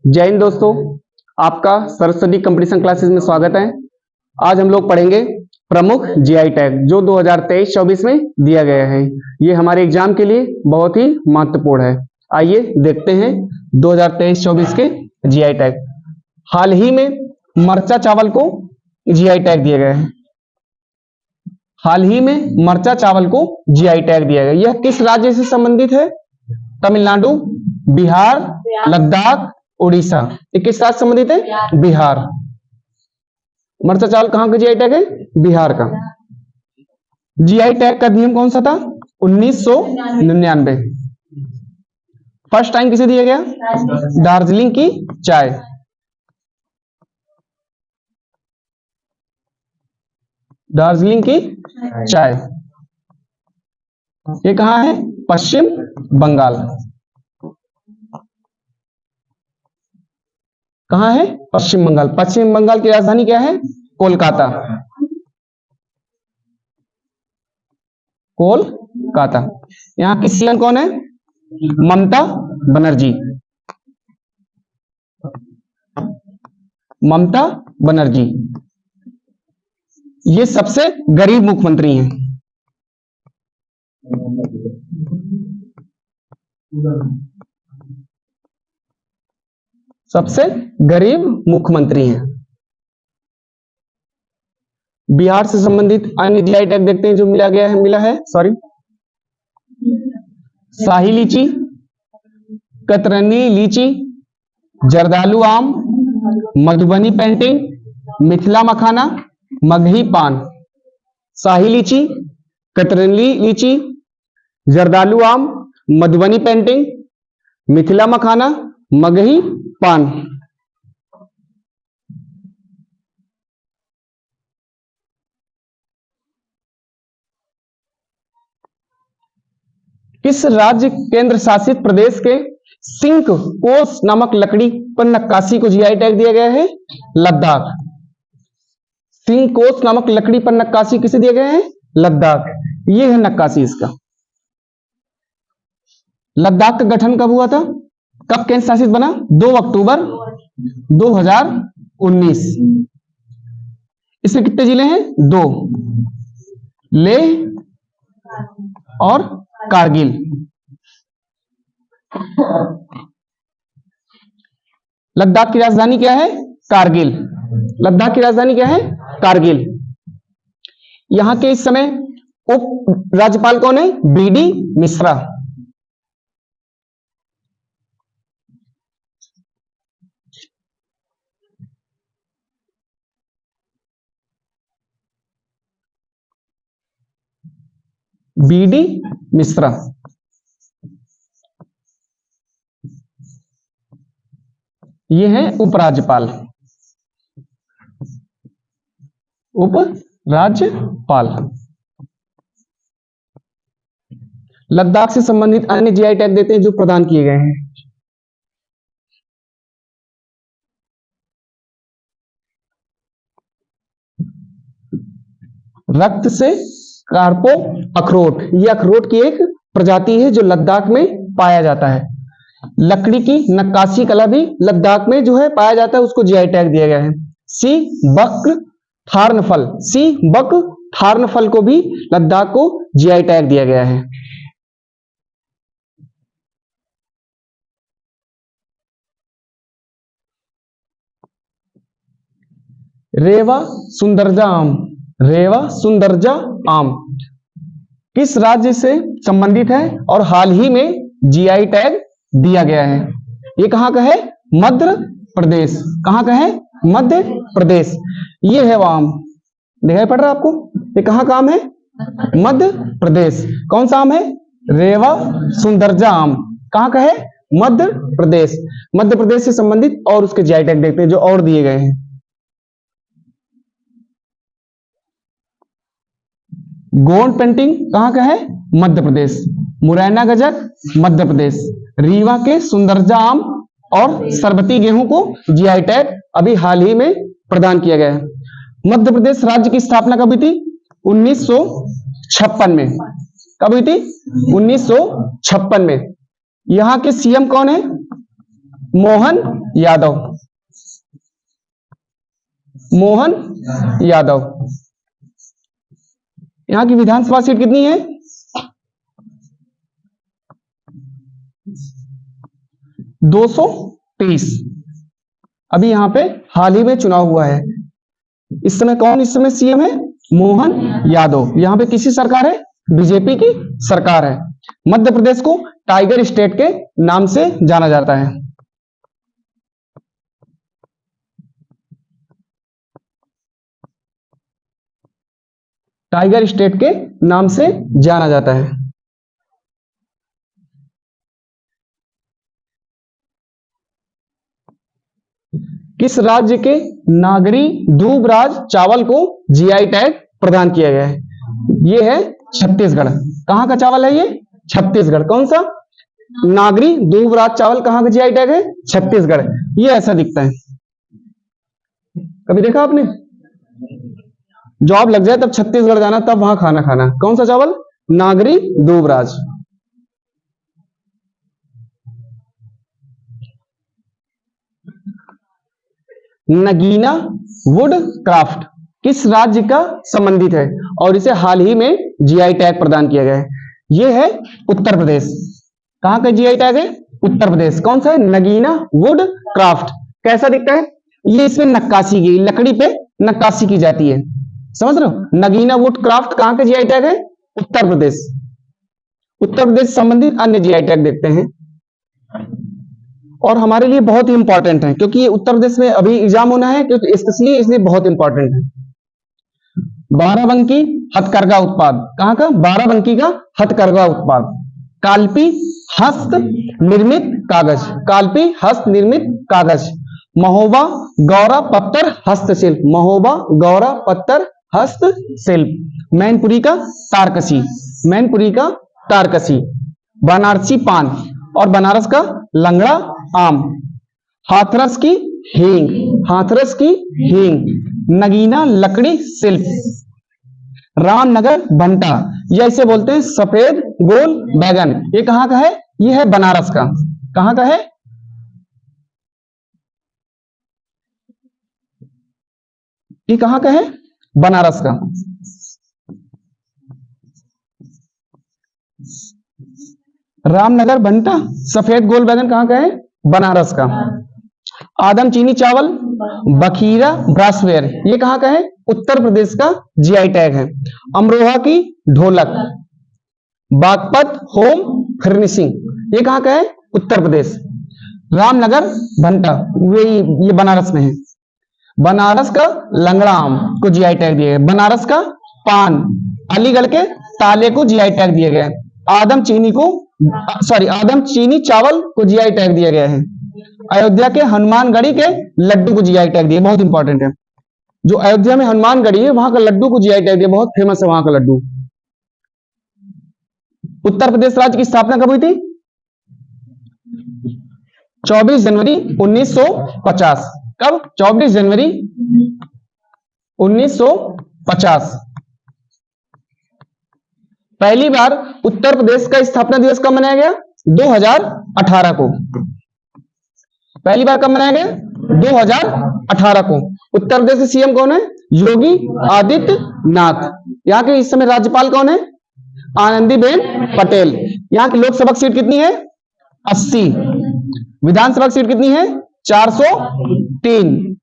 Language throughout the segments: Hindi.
जय हिंद दोस्तों, आपका सरस्वती कंपटीशन क्लासेस में स्वागत है। आज हम लोग पढ़ेंगे प्रमुख जीआई टैग जो 2023-24 में दिया गया है। ये हमारे एग्जाम के लिए बहुत ही महत्वपूर्ण है। आइए देखते हैं 2023-24 के जीआई टैग। हाल ही में मरचा चावल को जीआई टैग दिया गया है। हाल ही में मरचा चावल को जीआई टैग दिया गया। यह किस राज्य से संबंधित है? तमिलनाडु, बिहार, लद्दाख, उड़ीसा। ये किस राज्य से संबंधित है? बिहार। मरचा चावल कहां का जीआई टैग है? बिहार का। जीआई टैग का नियम कौन सा था? 1999। फर्स्ट टाइम किसे दिया गया? दार्जिलिंग की चाय। दार्जिलिंग की चाय। ये कहां है? पश्चिम बंगाल। कहां है? पश्चिम बंगाल। पश्चिम बंगाल की राजधानी क्या है? कोलकाता। कोलकाता। यहां की सीएम कौन है? ममता बनर्जी। ममता बनर्जी ये सबसे गरीब मुख्यमंत्री हैं। सबसे गरीब मुख्यमंत्री हैं। बिहार से संबंधित अन्य जीआई टैग देखते हैं जो मिला है शाही लीची, कतरनी लीची, जर्दालू आम, मधुबनी पेंटिंग, मिथिला मखाना, मगही पान। शाही लीची, कतरनी लीची, जर्दालू आम, मधुबनी पेंटिंग, मिथिला मखाना, मगही पान। किस राज्य केंद्र शासित प्रदेश के सिंक कोस नामक लकड़ी पर नक्काशी को जीआई टैग दिया गया है? लद्दाख। सिंक कोस नामक लकड़ी पर नक्काशी किसे दिया गया है? लद्दाख। ये है नक्काशी इसका। लद्दाख का गठन कब हुआ था? कब केंद्र शासित बना? 2 अक्टूबर 2019। इसमें कितने जिले हैं? 2, लेह और कारगिल। लद्दाख की राजधानी क्या है? कारगिल। लद्दाख की राजधानी क्या है? कारगिल। यहां के इस समय उप राज्यपाल कौन है? बीडी मिश्रा। बीडी मिश्रा। ये है उपराज्यपाल। उपराज्यपाल। लद्दाख से संबंधित अन्य जीआई टैग देते हैं जो प्रदान किए गए हैं। रक्त से कार्पो अखरोट। यह अखरोट की एक प्रजाति है जो लद्दाख में पाया जाता है। लकड़ी की नक्काशी कला भी लद्दाख में जो है पाया जाता है, उसको जीआई टैग दिया गया है। सी बक थार्नफल। सी बक थार्नफल को भी लद्दाख को जीआई टैग दिया गया है। रेवा सुंदरजा आम। रेवा सुंदरजा आम किस राज्य से संबंधित है और हाल ही में जीआई टैग दिया गया है? ये कहां का है? मध्य प्रदेश। कहां का है? मध्य प्रदेश। ये है वो आम, दिखाई पड़ रहा है आपको? ये कहां का आम है? मध्य प्रदेश। कौन सा आम है? रेवा सुंदरजा आम। कहां का है? मध्य प्रदेश। मध्य प्रदेश से संबंधित और उसके जीआई टैग देखते हैं जो और दिए गए हैं। गोंड पेंटिंग कहां का है? मध्य प्रदेश। मुरैना गजक मध्य प्रदेश। रीवा के सुंदरजा आम और सरबती गेहूं को जीआई टैग अभी हाल ही में प्रदान किया गया है। मध्य प्रदेश राज्य की स्थापना कब हुई थी? 1956 में। कब हुई थी? 1956 में। यहां के सीएम कौन है? मोहन यादव। मोहन यादव। यहां की विधानसभा सीट कितनी है? 223। अभी यहां पे हाल ही में चुनाव हुआ है। इस समय कौन इस समय सीएम है? मोहन यादव। यहां पे किसी सरकार है? बीजेपी की सरकार है। मध्य प्रदेश को टाइगर स्टेट के नाम से जाना जाता है। टाइगर स्टेट के नाम से जाना जाता है। किस राज्य के नागरी दूबराज चावल को जीआई टैग प्रदान किया गया है? ये है छत्तीसगढ़। कहां का चावल है ये? छत्तीसगढ़। कौन सा? नागरी दूबराज चावल कहां का जीआई टैग है? छत्तीसगढ़। ये ऐसा दिखता है। कभी देखा आपने? जॉब लग जाए तब छत्तीसगढ़ जाना, तब वहां खाना खाना। कौन सा चावल? नागरी दूबराज। नगीना वुड क्राफ्ट किस राज्य का संबंधित है और इसे हाल ही में जीआई टैग प्रदान किया गया है? यह है उत्तर प्रदेश। कहां का जीआई टैग है? उत्तर प्रदेश। कौन सा है? Nagina would craft. कैसा दिखता है ये? इसमें नक्काशी की, लकड़ी पे नक्काशी की जाती है। समझ रहे हो? नगीना वुड क्राफ्ट कहां का जीआई टैग है? उत्तर प्रदेश। उत्तर प्रदेश संबंधित अन्य जीआई टैग देखते हैं और हमारे लिए बहुत ही इंपॉर्टेंट है क्योंकि ये उत्तर प्रदेश में अभी एग्जाम होना है, क्योंकि स्पेशली इसलिए बहुत इंपॉर्टेंट है। बाराबंकी हथकरघा उत्पाद कहां का? बाराबंकी का हथकरघा उत्पाद। काल्पी हस्त निर्मित कागज। काल्पी हस्त निर्मित कागज। महोबा गौरा पत्थर हस्तशिल्प। महोबा गौरा पत्थर हस्तशिल्प। मैनपुरी का तारकसी। मैनपुरी का तारकसी। बनारसी पान और बनारस का लंगड़ा आम। हाथरस की हींग। हाथरस की हींग। नगीना लकड़ी शिल्प। रामनगर भंटा, या इसे बोलते हैं सफेद गोल बैगन। ये कहां का है? ये है बनारस का। कहां का है? ये कहां का है? बनारस का। रामनगर भंटा सफेद गोल बैगन कहां का है? बनारस का। आदम चीनी चावल बखीरा ब्रासवेयर, ये कहां का है? उत्तर प्रदेश का जीआई टैग है। अमरोहा की ढोलक। बागपत होम फर्निशिंग, ये कहां का है? उत्तर प्रदेश। रामनगर भंटा ये बनारस में है। बनारस का लंगड़ा आम को जीआई टैग दिया गया। बनारस का पान, अलीगढ़ के ताले को जीआई टैग दिया गया है। आदम चीनी चावल को जीआई टैग दिया गया है। अयोध्या के हनुमानगढ़ी के लड्डू को जीआई टैग दिया, बहुत इंपॉर्टेंट है। जो अयोध्या में हनुमानगढ़ी है वहां का लड्डू को जीआई टैग दिया, बहुत फेमस है वहां का लड्डू। उत्तर प्रदेश राज्य की स्थापना कब हुई थी? 24 जनवरी 1950। कब? 24 जनवरी 1950। पहली बार उत्तर प्रदेश का स्थापना दिवस कब मनाया गया? 2018 को। पहली बार कब मनाया गया? 2018 को। उत्तर प्रदेश के सीएम कौन है? योगी आदित्यनाथ। यहां के इस समय राज्यपाल कौन है? आनंदीबेन पटेल। यहां की लोकसभा सीट कितनी है? 80। विधानसभा सीट कितनी है? 403।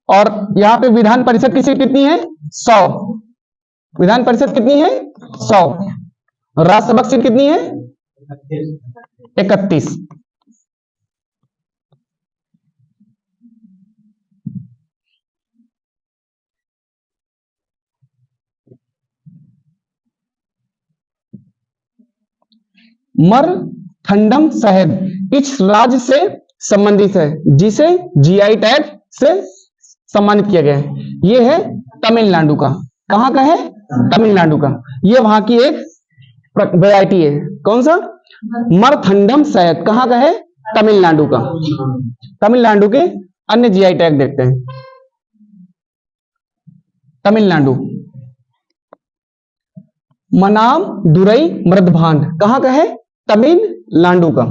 और यहां पे विधान परिषद की सीट कितनी है? 100। विधान परिषद कितनी है? 100। राज्यसभा सीट कितनी है? 31। मरथंडम शहद किस राज्य से संबंधित है जिसे जीआई टैग से सम्मानित किया गया है? यह है तमिलनाडु का। कहां का है? तमिलनाडु का। यह वहां की एक वैरायटी है। कौन सा? मरथंडम शहद कहां का है? तमिलनाडु का। तमिलनाडु के अन्य जीआई टैग देखते हैं। तमिलनाडु मनाम दुरई मृदभांड कहां का है? तमिलनाडु का।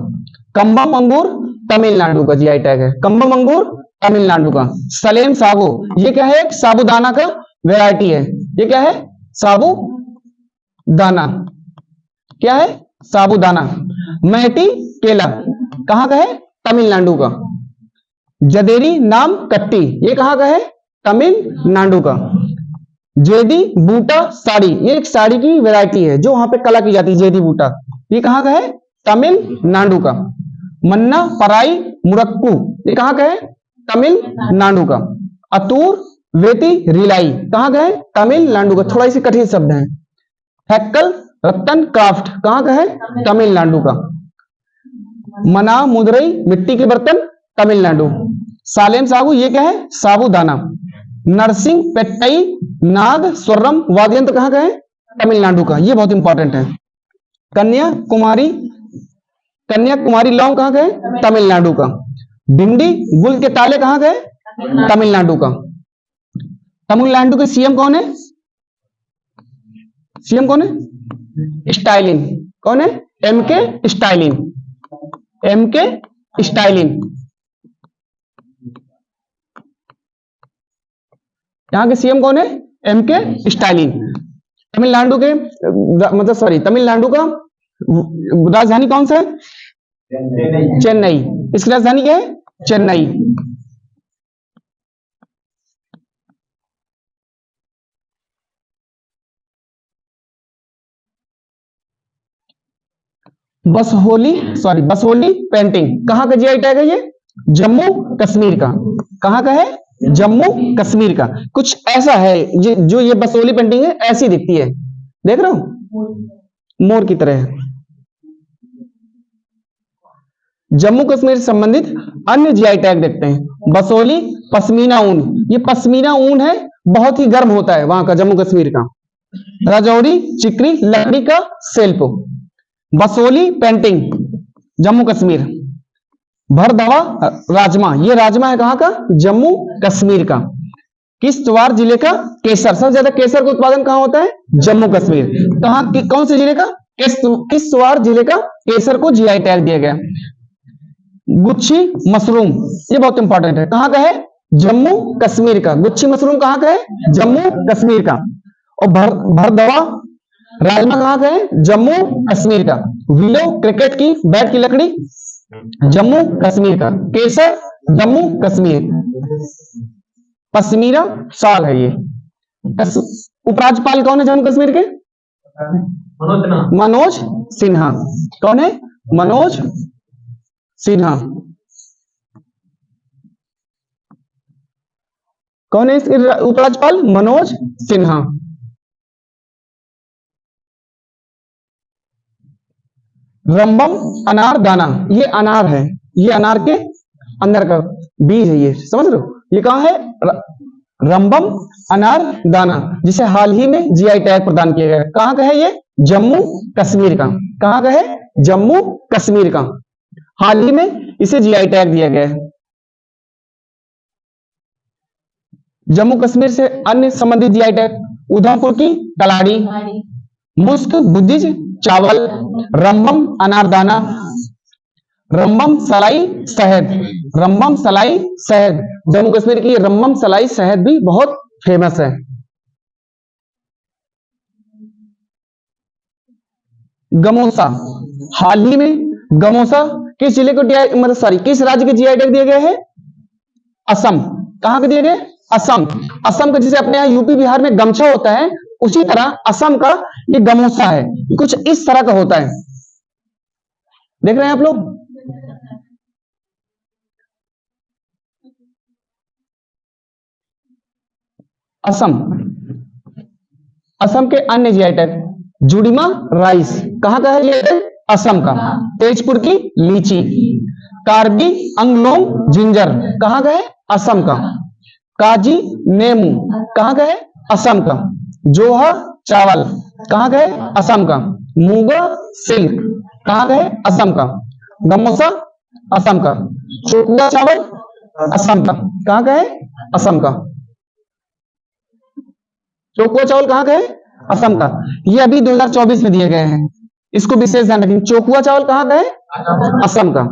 कम्बम अंगूर तमिलनाडु का जीआई टैग है, कम्बम अंगूर तमिलनाडु का। सलेम सागो, ये क्या है? एक साबूदाना का वैरायटी है। ये क्या है? साबूदाना। क्या है? साबूदाना। मैटी केला कहां का है? तमिलनाडु का। जदेरी नाम कट्टी, ये कहां का है? तमिलनाडु का। जेडी बूटा साड़ी, ये एक साड़ी की वैरायटी है जो वहां पे कला की जाती है। जेडी बूटा, ये कहां का है? तमिलनाडु का। मन्ना पराई मुरक्कू, ये कहां का है? तमिलनाडु का। अतूर वेती रिलाई कहां का है? तमिलनाडु का। थोड़ा सी कठिन शब्द है। हैक्कल रतन क्राफ्ट कहां का है? तमिलनाडु का। मना मुदरई मिट्टी के बर्तन तमिलनाडु। सालेम सागू, ये क्या है? साबूदाना। नरसिंह पेट्टई नाग स्वरम वाद्य यंत्र कहां का है? तमिलनाडु का। ये बहुत इंपॉर्टेंट है। कन्याकुमारी, कन्याकुमारी लौंग कहां का है? तमिलनाडु का। भिंडी गुल के ताले कहां का है? तमिलनाडु का। तमिलनाडु के सीएम कौन है? सीएम कौन है? स्टालिन। कौन है? एमके स्टालिन। एमके स्टालिन। यहां के सीएम कौन है? एमके स्टालिन। तमिलनाडु के मतलब सॉरी तमिलनाडु का राजधानी कौन सा है? चेन्नई। इसकी राजधानी क्या है? चेन्नई। बसोली पेंटिंग कहां का जीआई टैग है? ये जम्मू कश्मीर का। कहां का है? जम्मू कश्मीर का। कुछ ऐसा है जो ये बसोली पेंटिंग है, ऐसी दिखती है। देख रहे हो? मोर की तरह है। जम्मू कश्मीर से संबंधित अन्य जीआई टैग देखते हैं। बसोली पश्मीना ऊन, ये पश्मीना ऊन है, बहुत ही गर्म होता है वहां का, जम्मू कश्मीर का। राजौरी चिकरी लकड़ी का शिल्प। बसोली पेंटिंग जम्मू कश्मीर। भरदवा राजमा, ये राजमा है कहां का? जम्मू कश्मीर का। किश्तवाड़ जिले का केसर, सबसे ज्यादा केसर का उत्पादन कहां होता है? जम्मू कश्मीर। कहां कौन से जिले का? किश्तवाड़ जिले का केसर को जीआई टैग दिया गया। गुच्छी मशरूम, ये बहुत इंपॉर्टेंट है, कहां का है? जम्मू कश्मीर का। गुच्छी मशरूम कहां का है? जम्मू कश्मीर का। और भरदवा राजमा कहां का है? जम्मू कश्मीर का। विलो क्रिकेट की बैट की लकड़ी जम्मू कश्मीर का। केसर जम्मू कश्मीर। पश्मीना शाल है ये। उपराज्यपाल कौन है जम्मू कश्मीर के? मनोज सिन्हा। कौन है? मनोज सिन्हा। कौन है इसके उपराज्यपाल? मनोज सिन्हा। रंबम अनार दाना, ये अनार है, ये अनार के अंदर का बीज है, ये समझ रहे हो? ये कहां है? रंबम अनार दाना, जिसे हाल ही में जीआई टैग प्रदान किया गया। कहां का है ये? जम्मू कश्मीर का। कहां का है? जम्मू कश्मीर का। हाल ही में इसे जीआई टैग दिया गया है। जम्मू कश्मीर से अन्य संबंधित जीआई टैग, उधमपुर की कलाड़ी, मुश्क बुद्धिज चावल, रंबम अनारदाना, रंबम सलाई शहद। रंबम सलाई शहद, जम्मू कश्मीर की रंबम सलाई शहद भी बहुत फेमस है। गमोसा, हाल ही में गमोसा किस जिले को मतलब सॉरी किस राज्य के जीआई टैग दिया गया है? असम। कहां के दिए गए? असम। असम का जैसे अपने यहाँ यूपी बिहार में गमछा होता है, उसी तरह असम का ये गमोसा है, कुछ इस तरह का होता है। देख रहे हैं आप लोग? असम। असम के अन्य जीआई टैग, जुड़ीमा राइस, कहां का है ये? असम का। तेजपुर की लीची, कार्बी अंगलोंग जिंजर, कहां का है? असम का। काजी नेमू, कहां का है? असम का। जोहा चावल, कहां का है? असम का। मूंगा सिल्क, कहां का है? असम का। गमोसा असम का। चोकुआ चावल असम का। कहां का है? असम का। चोकुआ चावल कहां का है? असम का। ये अभी 2024 में दिए गए हैं, इसको विशेष ध्यान रखें। चोकुआ चावल कहां का है? असम का।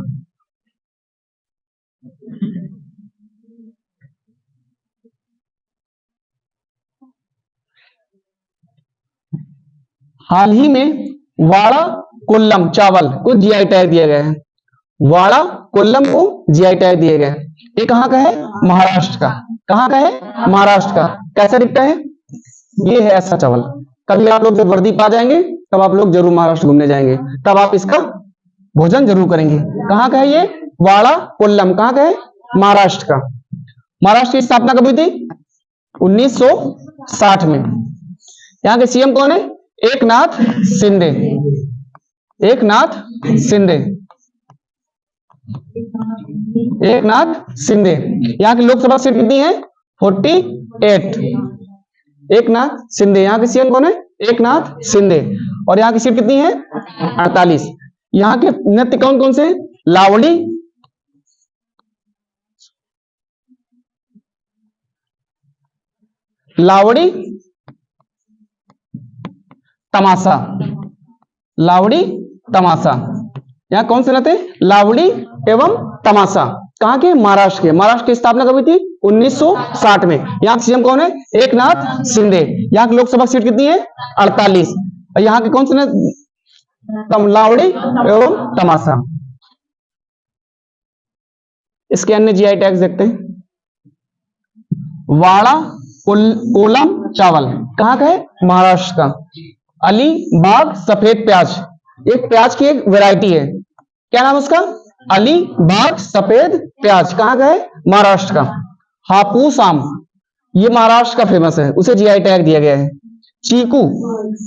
हाल ही में वाड़ा कोल्लम चावल को जीआई टैग दिया गया है। वाड़ा कोल्लम को जीआई टैग दिया गया है। ये कहाँ का है? महाराष्ट्र का। कहाँ का है? महाराष्ट्र का। कैसा दिखता है? ये है ऐसा चावल। कभी आप लोग जब वर्दी पा जाएंगे तब आप लोग जरूर महाराष्ट्र घूमने जाएंगे, तब आप इसका भोजन जरूर करेंगे। कहाँ का है ये? वाड़ा कोल्लम। कहाँ का है? महाराष्ट्र का। महाराष्ट्र की स्थापना कब हुई थी? 1960 में। यहाँ के सीएम कौन है? एकनाथ शिंदे। एकनाथ शिंदे। एकनाथ शिंदे। यहाँ की लोकसभा सीट कितनी है? 48। एकनाथ शिंदे। यहाँ के सीएम कौन है? एकनाथ शिंदे। और यहाँ की सीट कितनी है? 48। यहाँ के नृत्य कौन कौन से? लावड़ी, लावड़ी, तमाशा। लावड़ी, तमाशा। यहाँ कौन से नृत्य? लावड़ी एवं तमाशा। कहाँ के? महाराष्ट्र के। महाराष्ट्र की स्थापना कब हुई थी? 1960 में। यहाँ के सीएम कौन है? एकनाथ शिंदे। यहाँ की लोकसभा सीट कितनी है? 48। और यहाँ के कौन से नृत्य? लावड़ी एवं तमाशा। इसके अन्य जीआई टैग्स देखते हैं। वाड़ा कोलम चावल कहाँ का है? महाराष्ट्र का। अलीबाग सफेद प्याज, एक प्याज की एक वैरायटी है। क्या नाम उसका? अलीबाग सफेद प्याज। कहाँ का है? महाराष्ट्र का। हापूस आम, ये महाराष्ट्र का फेमस है, उसे जीआई टैग दिया गया है। चीकू,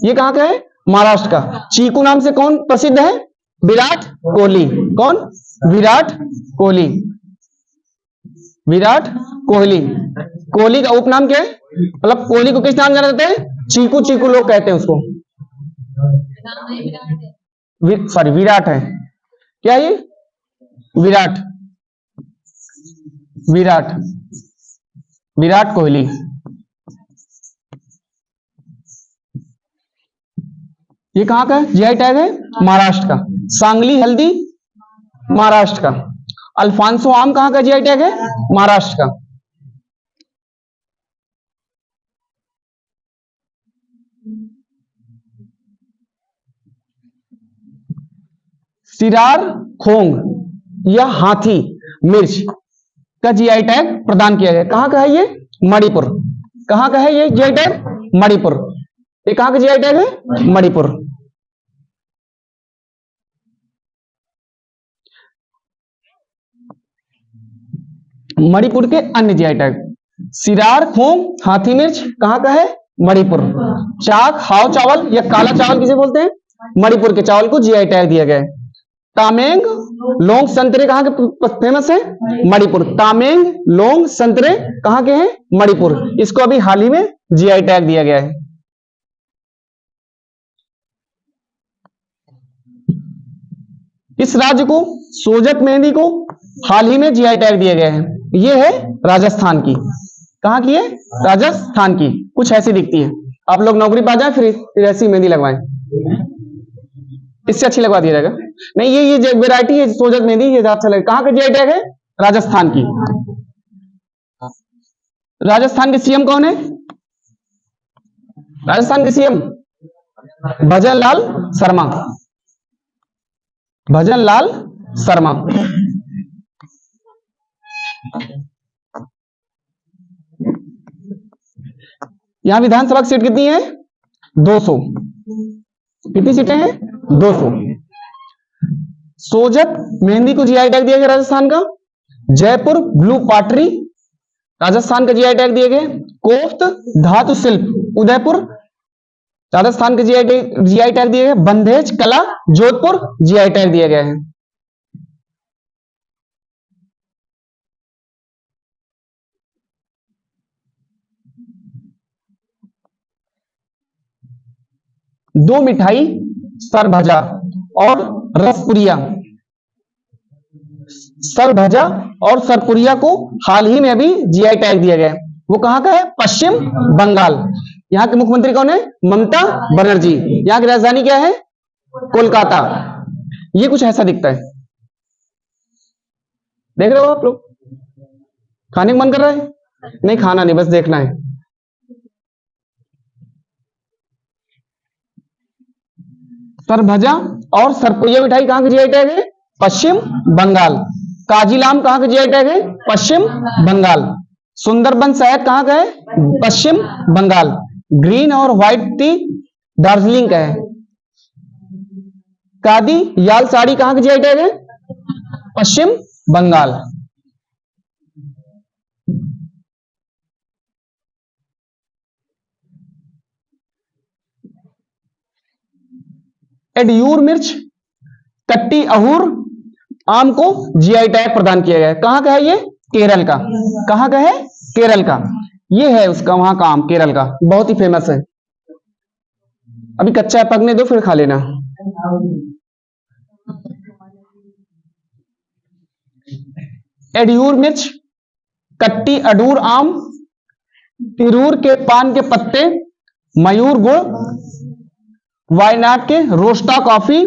ये कहाँ का है? महाराष्ट्र का। चीकू नाम से कौन प्रसिद्ध है? विराट कोहली। कौन? विराट कोहली। विराट कोहली। कोहली का उपनाम क्या है? मतलब कोहली को किस नाम जाना जाता है? चीकू। चीकू लोग कहते हैं उसको। सॉरी, विराट है। क्या ये? विराट। विराट। विराट कोहली। ये कहाँ का जीआई टैग है? महाराष्ट्र का। सांगली हल्दी महाराष्ट्र का। अल्फांसो आम कहाँ का जीआई टैग है? महाराष्ट्र का। सिरार खोंग या हाथी मिर्च का जीआई टैग प्रदान किया गया। कहां का है ये? मणिपुर। कहां का है ये जीआई टैग? मणिपुर। ये कहां का जीआई टैग है? मणिपुर। मणिपुर के अन्य जीआई टैग। सिरार खोंग हाथी मिर्च कहां का है? मणिपुर। चाक हाव चावल या काला चावल किसे बोलते हैं? मणिपुर के चावल को जीआई टैग दिया गया है। तामेंग लोंग संतरे कहां के फेमस है? मणिपुर। तामेंग लोंग संतरे कहां के हैं? मणिपुर। इसको अभी हाल ही में जीआई टैग दिया गया है। इस राज्य को सोजत मेहंदी को हाल ही में जीआई टैग दिया गया है। यह है राजस्थान की। कहां की है? राजस्थान की। कुछ ऐसी दिखती है। आप लोग नौकरी पा जाए फिर ऐसी मेहंदी लगवाएं, इससे अच्छी लगवा दिया जाएगा। नहीं, ये वैरायटी है सोजत मेहंदी, ये अच्छा लगेगा। कहां का जीआई टैग है? राजस्थान की। राजस्थान के सीएम कौन है? राजस्थान के सीएम भजन लाल शर्मा। भजन लाल शर्मा। यहां विधानसभा की सीट कितनी है? 200। कितनी सीटें हैं? 200। सोजत मेहंदी को जीआई टैग दिया गया राजस्थान का। जयपुर ब्लू पाटरी राजस्थान का जीआई टैग दिया गया। कोफ्त धातु शिल्प उदयपुर राजस्थान का जीआई टैग दिया गया। बंधेज कला जोधपुर जीआई टैग दिया गया है। दो मिठाई सरभजा और रसपुरिया। सरभजा और सरपुरिया को हाल ही में अभी जीआई टैग दिया गया है। वो कहां का है? पश्चिम बंगाल। यहाँ के मुख्यमंत्री कौन है? ममता बनर्जी। यहाँ की राजधानी क्या है? कोलकाता। ये कुछ ऐसा दिखता है। देख रहे हो आप लोग? खाने का मन कर रहा है? नहीं, खाना नहीं, बस देखना है। सरभजा और सरपुरिया मिठाई कहां की जीआई टैग है? पश्चिम बंगाल। काजीलाम कहां का जीआई टैग है? पश्चिम बंगाल। सुंदरबन शहद कहां का है? पश्चिम बंगाल। ग्रीन और व्हाइट टी दार्जिलिंग का है। कादी याल साड़ी कहां का जीआई टैग है? पश्चिम बंगाल। एडियूर मिर्च, कट्टी अहूर आम को जीआई टैग प्रदान किया गया है। कहां का है ये? केरल का। कहां का है? केरल का। ये है उसका वहां का आम, केरल का, बहुत ही फेमस है। अभी कच्चा है, पकने दो फिर खा लेना। एडियूर मिर्च, कट्टी अडूर आम, तिरूर के पान के पत्ते, मयूर गुड़, वायनाड के रोस्टा कॉफी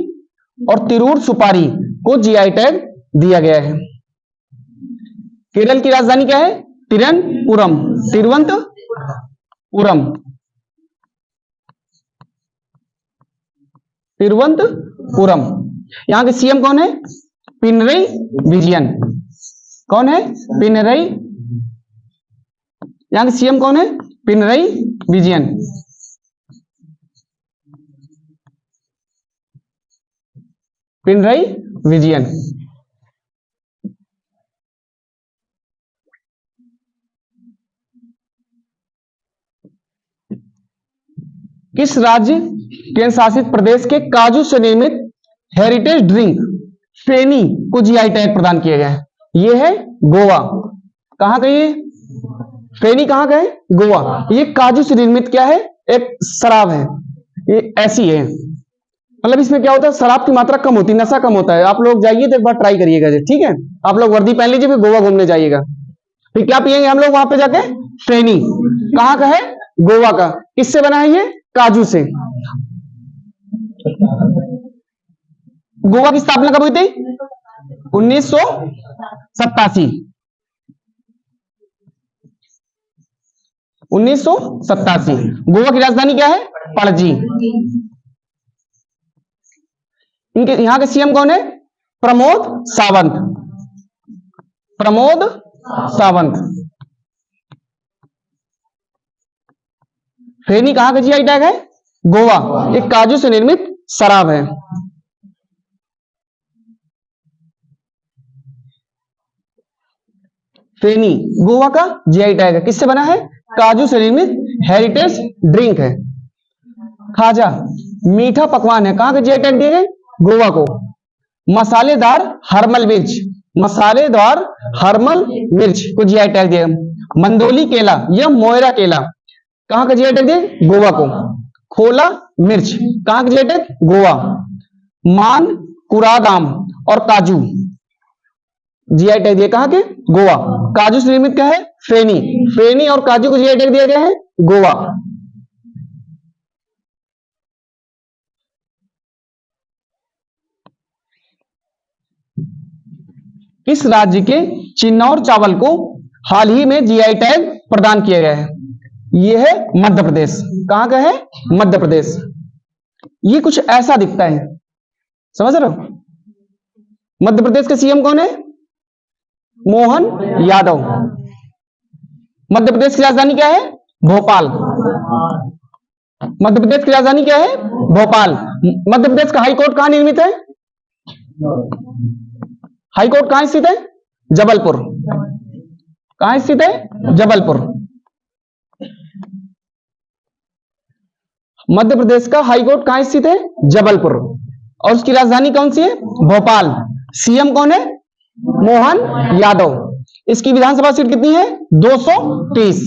और तिरूर सुपारी को जीआई टैग दिया गया है। केरल की राजधानी क्या है? तिरुवनंतपुरम। तिरुवनंतपुरम। तिरुवनंतपुरम। यहां के सीएम कौन है? पिनरई विजयन। कौन है? पिनरई। यहां के सीएम कौन है? पिनरई विजयन। पिनरई विजयन। किस राज्य केंद्र शासित प्रदेश के काजू से निर्मित हेरिटेज ड्रिंक फेनी को जीआई टैग प्रदान किया गया है? ये है गोवा। कहां का ये? फेनी कहां का है? गोवा। ये काजू से निर्मित क्या है? एक शराब है। ये ऐसी है, मतलब इसमें क्या होता है, शराब की मात्रा कम होती है, नशा कम होता है। आप लोग जाइए तो एक बार ट्राई करिएगा, ठीक है? आप लोग वर्दी पहन लीजिए, फिर गोवा घूमने जाइएगा। फिर क्या पियेंगे हम लोग वहां पे जाके? फेनी। कहां का है? गोवा का। किससे बना है ये? काजू से। गोवा की स्थापना कब हुई थी? 1987। 1987। गोवा की राजधानी क्या है? पणजी। इनके यहां के सीएम कौन है? प्रमोद सावंत। प्रमोद सावंत। फेनी कहां का जीआई टैग है? गोवा। एक काजू से निर्मित शराब है। फेनी गोवा का जीआई टैग है। किससे बना है? काजू से निर्मित हेरिटेज ड्रिंक है। खाजा मीठा पकवान है। कहां का जीआई टैग दिए गए? गोवा को। मसालेदार हरमल मिर्च, मसालेदार हरमल मिर्च को जीआई टैग दिया। मंदोली केला या मोयरा केला कहां का जीआई टैग दिए? गोवा को। खोला मिर्च कहां का जीआई टैग? गोवा। मान कुरादाम और काजू जीआई टैग दिया कहां के? गोवा। काजू से निर्मित क्या है? फेनी। फेनी और काजू को जीआई टैग दिया गया है गोवा। किस राज्य के चिन्नौर चावल को हाल ही में जीआई टैग प्रदान किया गया है? यह है मध्य प्रदेश। कहां का है? मध्य प्रदेश। ये कुछ ऐसा दिखता है, समझ रहे हो? मध्य प्रदेश का सीएम कौन है? मोहन यादव। मध्य प्रदेश की राजधानी क्या है? भोपाल। मध्य प्रदेश की राजधानी क्या है? भोपाल। मध्य प्रदेश का हाईकोर्ट कहां निर्मित है? हाईकोर्ट कहां स्थित है? जबलपुर। कहां स्थित है? जबलपुर। मध्य प्रदेश का हाईकोर्ट कहां स्थित है? जबलपुर। और उसकी राजधानी कौन सी है? भोपाल। सीएम कौन है? मोहन यादव। इसकी विधानसभा सीट कितनी है? 230।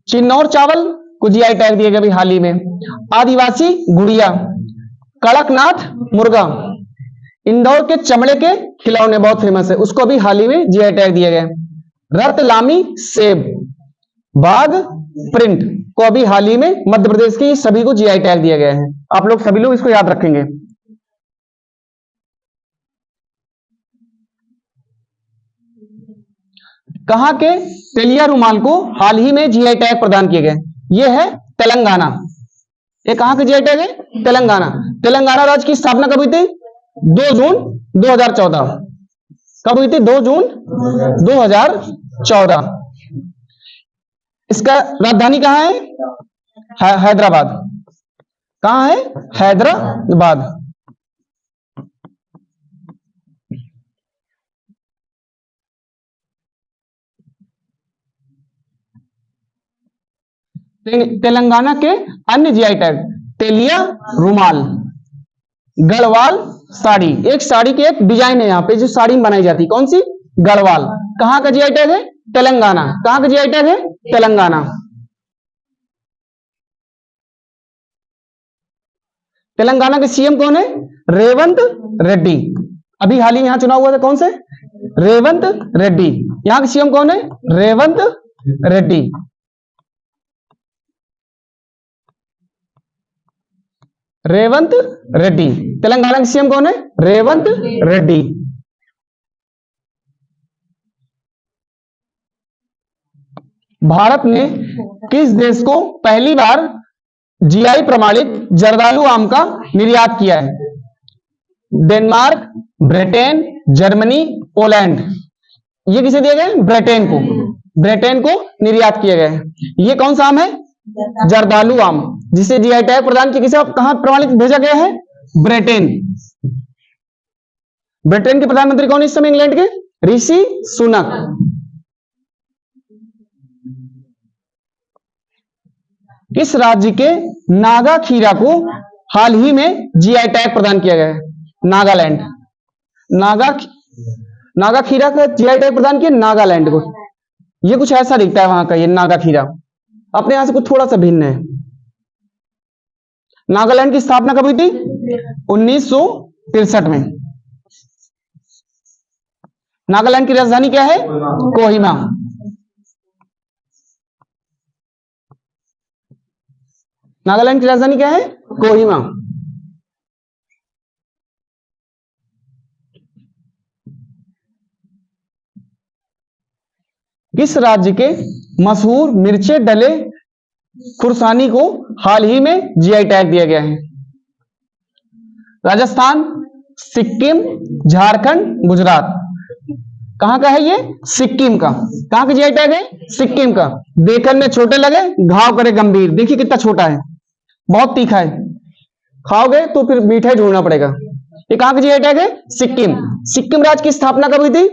चिन्नौर चावल को जीआई टैग दिया गया अभी हाल ही में। आदिवासी गुड़िया, कड़कनाथ मुर्गा, इंदौर के चमड़े के खिलौने बहुत फेमस है, उसको भी हाल ही में जीआई टैग दिया गया। रतलामी सेब, बाघ प्रिंट को अभी हाल ही में मध्य प्रदेश की सभी को जीआई टैग दिया गया है। आप लोग सभी लोग इसको याद रखेंगे। कहां के तेलिया रुमाल को हाल ही में जीआई टैग प्रदान किए गए? ये है तेलंगाना। ये कहां के जीआई टैग है? तेलंगाना। तेलंगाना राज्य की स्थापना कब हुई थी? 2 जून 2014। कब हुई थी? 2 जून 2014। इसका राजधानी कहां है? हैदराबाद। कहां है? हैदराबाद। तेलंगाना के अन्य जीआई टैग, तेलिया रुमाल, गढ़वाल साड़ी। एक साड़ी की एक डिजाइन है यहां पे जो साड़ी में बनाई जाती है, कौन सी? गढ़वाल। कहां का जीआई टैग है? तेलंगाना। कहां का जीआई टैग है? तेलंगाना। तेलंगाना के सीएम कौन है? रेवंत रेड्डी। अभी हाल ही यहां चुनाव हुआ था, कौन से? रेवंत रेड्डी। यहां के सीएम कौन है? रेवंत रेड्डी। रेवंत रेड्डी। तेलंगाना के सीएम कौन है? रेवंत रेड्डी। भारत ने किस देश को पहली बार जीआई प्रमाणित जर्दालू आम का निर्यात किया है? Denmark, Britain, Germany, Poland. ये किसे दिया गया? ब्रिटेन को। ब्रिटेन को निर्यात किया गया है। ये कौन सा आम है? जर्दालू आम, जिसे जीआई टैग प्रदान किया। किसे कहां प्रमाणित भेजा गया है? ब्रिटेन। ब्रिटेन के प्रधानमंत्री कौन है इस समय इंग्लैंड के? ऋषि सुनक। किस राज्य के नागा खीरा को हाल ही में जीआई टैग प्रदान किया गया है? नागालैंड। नागा खीरा का जीआई टैग प्रदान किया नागालैंड को। ये कुछ ऐसा दिखता है वहां का, ये नागा खीरा अपने यहां से कुछ थोड़ा सा भिन्न है। नागालैंड की स्थापना कब हुई थी? 1963 में। नागालैंड की राजधानी क्या है? कोहिमा। नागालैंड की राजधानी क्या है? कोहिमा। किस राज्य के मशहूर मिर्चे डले खुरसानी को हाल ही में जीआई टैग दिया गया है? राजस्थान, सिक्किम, झारखंड, गुजरात। कहां का है ये? सिक्किम का। कहां का जीआई टैग है? सिक्किम का। देखने में छोटे लगे, घाव करे गंभीर। देखिए कितना छोटा है, बहुत तीखा है, खाओगे तो फिर मीठा ही ढूंढना पड़ेगा। ये कहां का जीआई टैग है? सिक्किम। सिक्किम राज्य की स्थापना कब हुई थी?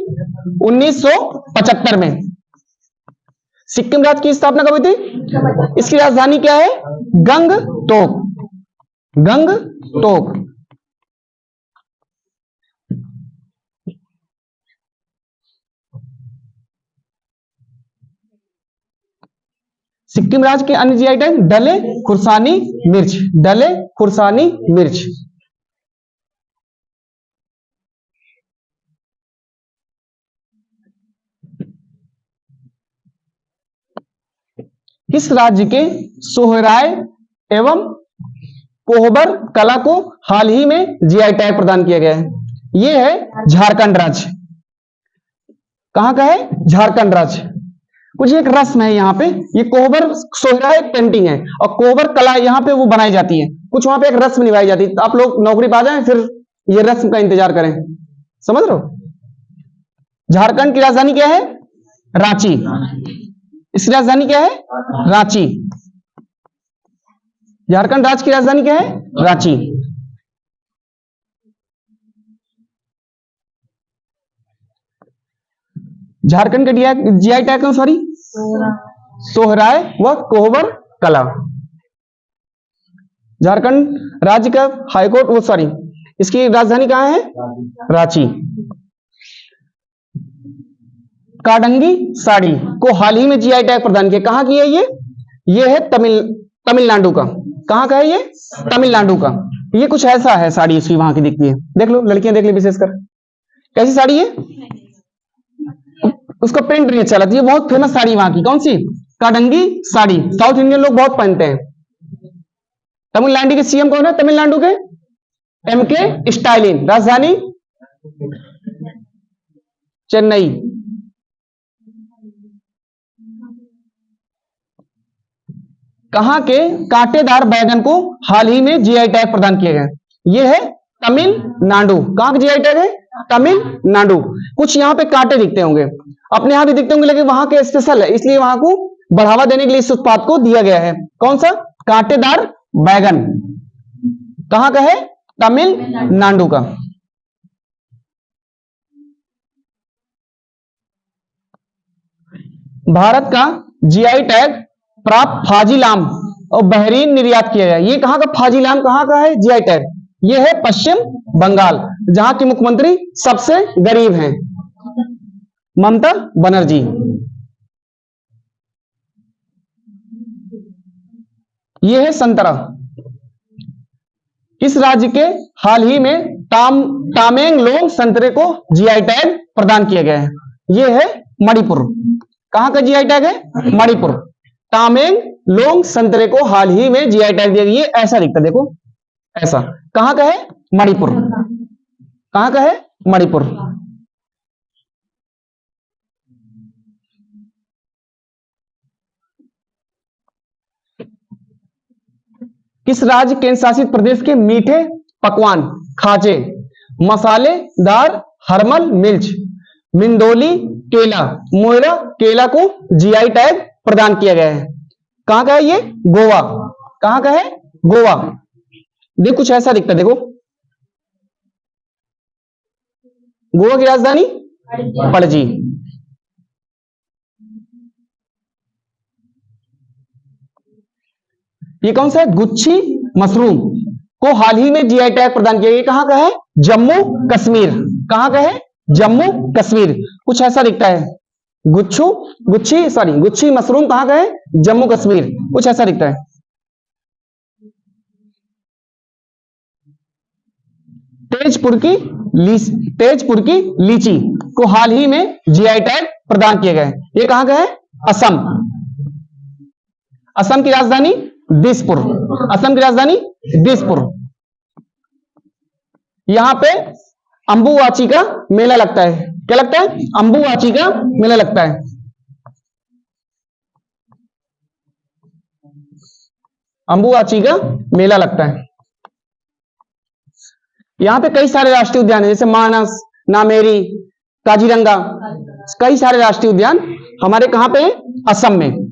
1975 में। सिक्किम राज्य की स्थापना कब हुई थी? इसकी राजधानी क्या है? गंगटोक। गंगटोक। सिक्किम राज्य के अन्य जीआई टैग, डले खुरसानी मिर्च। डले खुरसानी मिर्च। किस राज्य के सोहराय एवं कोहबर कला को हाल ही में जीआई टैग प्रदान किया गया है? यह है झारखंड राज्य। कहां का है? झारखंड राज्य। कुछ एक रस्म है यहाँ पे, ये कोहबर सोहरा एक पेंटिंग है और कोहबर कला यहाँ पे वो बनाई जाती है, कुछ वहां पे एक रस्म निभाई जाती है। तो आप लोग नौकरी पा जाए फिर ये रस्म का इंतजार करें, समझ रहे हो? झारखंड की राजधानी क्या है? रांची। इसकी राजधानी क्या है? रांची। झारखंड राज्य की राजधानी क्या है? रांची। झारखंड के जीआई टैग कौन? सॉरी, सोहराय व कोहबर कला। झारखंड राज्य का हाईकोर्ट, वो सॉरी, इसकी राजधानी कहां है? रांची। काडंगी साड़ी को हाल ही में जीआई टैग प्रदान किया, कहां की है ये है तमिलनाडु का। कहां का है ये? तमिलनाडु का। ये कुछ ऐसा है साड़ी, उसकी वहां की दिखती है, देख लो लड़कियां देख ली विशेषकर, कैसी साड़ी है? उसका प्रिंट नहीं अच्छा लगता। ये बहुत फेमस साड़ी वहां की, कौन सी? काडंगी साड़ी। साउथ इंडियन लोग बहुत पहनते हैं। तमिलनाडु के सीएम कौन है? तमिलनाडु के एमके स्टालिन। राजधानी चेन्नई। कहां के कांटेदार बैगन को हाल ही में जीआई टैग प्रदान किया गया? ये है तमिलनाडु। कहां का जीआई टैग है? तमिलनाडु। कुछ यहाँ पे कांटे दिखते होंगे, अपने यहां भी दिखते होंगे, लेकिन वहां के स्पेशल है, इसलिए वहां को बढ़ावा देने के लिए इस उत्पाद को दिया गया है। कौन सा? कांटेदार बैगन। कहां का है? तमिलनाडु का। भारत का जीआई टैग प्राप्त फाजिलाम और बहरीन निर्यात किया गया। ये कहां का फाजिलाम, कहां का है जीआई टैग? ये है पश्चिम बंगाल, जहां के मुख्यमंत्री सबसे गरीब हैं, ममता बनर्जी। ये है संतरा। इस राज्य के हाल ही में तामेंगलोंग संतरे को जीआई टैग प्रदान किया गया है। ये है मणिपुर। कहां का जीआई टैग है? मणिपुर। तामेंगलोंग संतरे को हाल ही में जीआई टैग दिया गया। ये ऐसा दिखता, देखो ऐसा। कहां का है? मणिपुर। कहां का है? मणिपुर। किस राज्य केंद्र शासित प्रदेश के मीठे पकवान, खाजे, मसालेदार हरमल मिर्च, मिंदोली केला, मोयरा केला को जीआई टैग प्रदान किया गया है? कहां का है ये? गोवा। कहां का है? गोवा। देखो कुछ ऐसा दिखता है, देखो गोवा की राजधानी पणजी। ये कौन सा है? गुच्छी मशरूम को हाल ही में जीआई टैग प्रदान किया गया। कहां का है? जम्मू कश्मीर। कहां का है? जम्मू कश्मीर। कुछ ऐसा दिखता है, गुच्छी मशरूम कहां का है? जम्मू कश्मीर। कुछ ऐसा दिखता है। तेजपुर की लीची को हाल ही में जीआई टैग प्रदान किया गया है। ये कहां का है? असम। असम की राजधानी दिसपुर। असम की राजधानी दिसपुर। यहां पे अंबुवाची का मेला लगता है। क्या लगता है? अंबुवाची का मेला लगता है। अंबुवाची का मेला लगता है। यहां पे कई सारे राष्ट्रीय उद्यान है, जैसे मानस, नामेरी, काजीरंगा। कई सारे राष्ट्रीय उद्यान हमारे कहां पे है? असम में।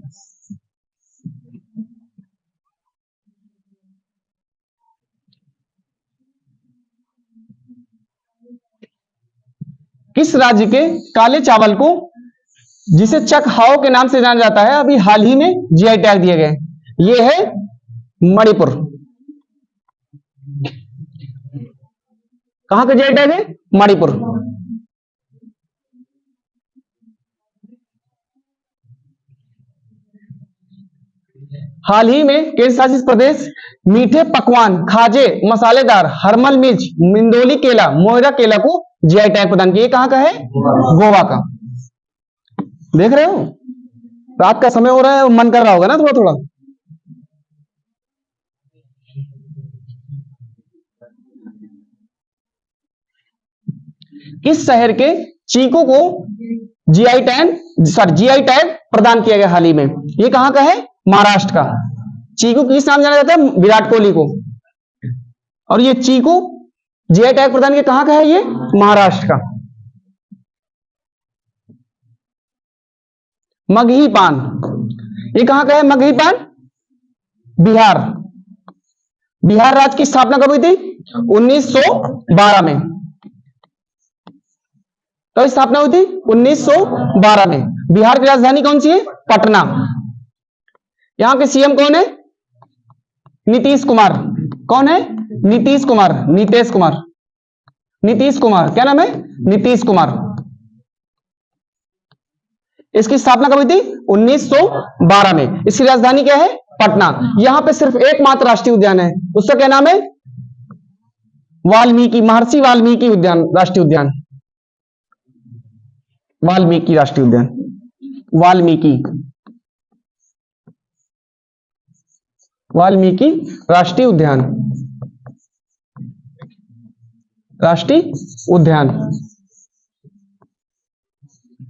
किस राज्य के काले चावल को, जिसे चकहाओ के नाम से जाना जाता है, अभी हाल ही में जीआई टैग दिए गए? ये है मणिपुर। कहां का जीआई टैग है? मणिपुर। हाल ही में केंद्र शासित प्रदेश मीठे पकवान, खाजे, मसालेदार हरमल मिर्च, मिंदोली केला, मोयरा केला को जीआई टैग प्रदान किया। कहां का है? गोवा का। देख रहे हो, रात का समय हो रहा है, मन कर रहा होगा ना थोड़ा थोड़ा। किस शहर के चीकू को जीआई टैग प्रदान किया गया हाल ही में? ये कहां का है? महाराष्ट्र का। चीकू किस नाम जाना जाता है? विराट कोहली को। और ये चीकू जीआई टैग प्रदान किया कहां का है? ये महाराष्ट्र का। मगही पान, ये कहां का है? मगही पान बिहार। बिहार राज्य की स्थापना कब हुई थी? 1912 में। तो स्थापना हुई थी 1912 में। बिहार की राजधानी कौन सी है? पटना। यहां के सीएम कौन है? नीतीश कुमार। कौन है? नीतीश कुमार। नीतीश कुमार। क्या नाम है? नीतीश कुमार। इसकी स्थापना कब हुई थी? 1912 में। इसकी राजधानी क्या है? पटना। यहां पे सिर्फ एकमात्र राष्ट्रीय उद्यान है, उसका क्या नाम है? महर्षि वाल्मीकि उद्यान, राष्ट्रीय उद्यान। वाल्मीकि राष्ट्रीय उद्यान। वाल्मीकि राष्ट्रीय उद्यान।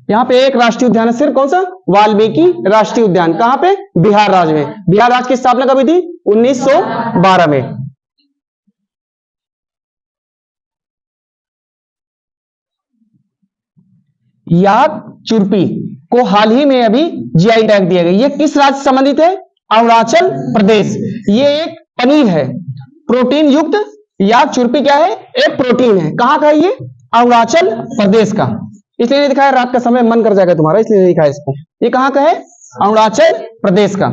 यहाँ पे एक राष्ट्रीय उद्यान है सिर्फ, कौन सा? वाल्मीकि राष्ट्रीय उद्यान। कहां पे? बिहार राज्य में। बिहार राज्य की स्थापना कब हुई थी? 1912 में। याक चुरपी को हाल ही में अभी जीआई टैग दिया गया। ये किस राज्य से संबंधित है? अरुणाचल प्रदेश। ये एक पनीर है, प्रोटीन युक्त। याक चुरपी क्या है? एक प्रोटीन है। कहां का है ये? अरुणाचल प्रदेश का। इसलिए नहीं दिखाया, रात का समय मन कर जाएगा तुम्हारा, इसलिए नहीं दिखाया इसको। ये कहां का है? अरुणाचल प्रदेश का।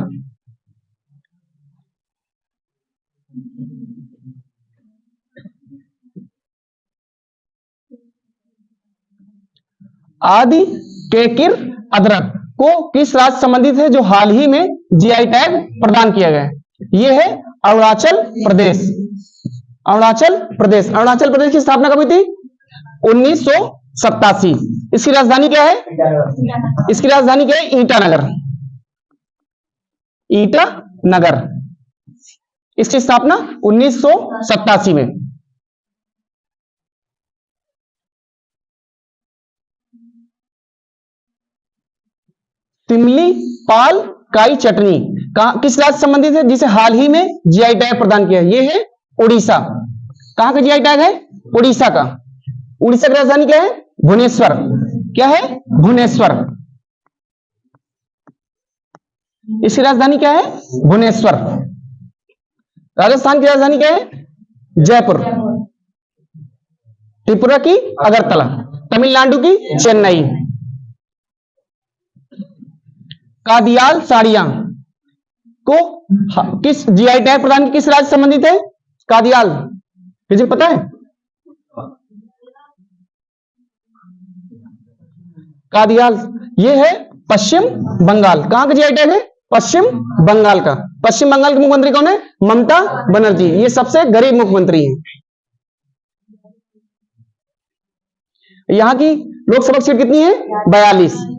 आदि केकिर अदरक को किस राज्य संबंधित है जो हाल ही में जीआई टैग प्रदान किया गया है? ये है अरुणाचल प्रदेश। अरुणाचल प्रदेश। अरुणाचल प्रदेश की स्थापना कब हुई थी? 1987। इसकी राजधानी क्या है? इसकी राजधानी क्या है? ईटानगर। ईटानगर। इसकी स्थापना 1987 में। तिमली पाल काई चटनी किस राज्य संबंधित है जिसे हाल ही में जीआई टैग प्रदान किया है? ये है उड़ीसा। कहां का जीआई टैग है? उड़ीसा का। उड़ीसा की राजधानी क्या है? भुवनेश्वर। क्या है? भुवनेश्वर। इसकी राजधानी क्या है? भुवनेश्वर। राजस्थान की राजधानी क्या है? जयपुर। त्रिपुरा की अगरतला। तमिलनाडु की चेन्नई। कादियाल साड़ियां को किस जीआई टैग प्रदान किस राज्य संबंधित है? कादियाल। किसी को पता है? कादियाल ये है पश्चिम बंगाल। कहां का जीआई टैग है? पश्चिम बंगाल का। पश्चिम बंगाल के मुख्यमंत्री कौन है? ममता बनर्जी। ये सबसे गरीब मुख्यमंत्री हैं। यहां की लोकसभा सीट कितनी है? 42।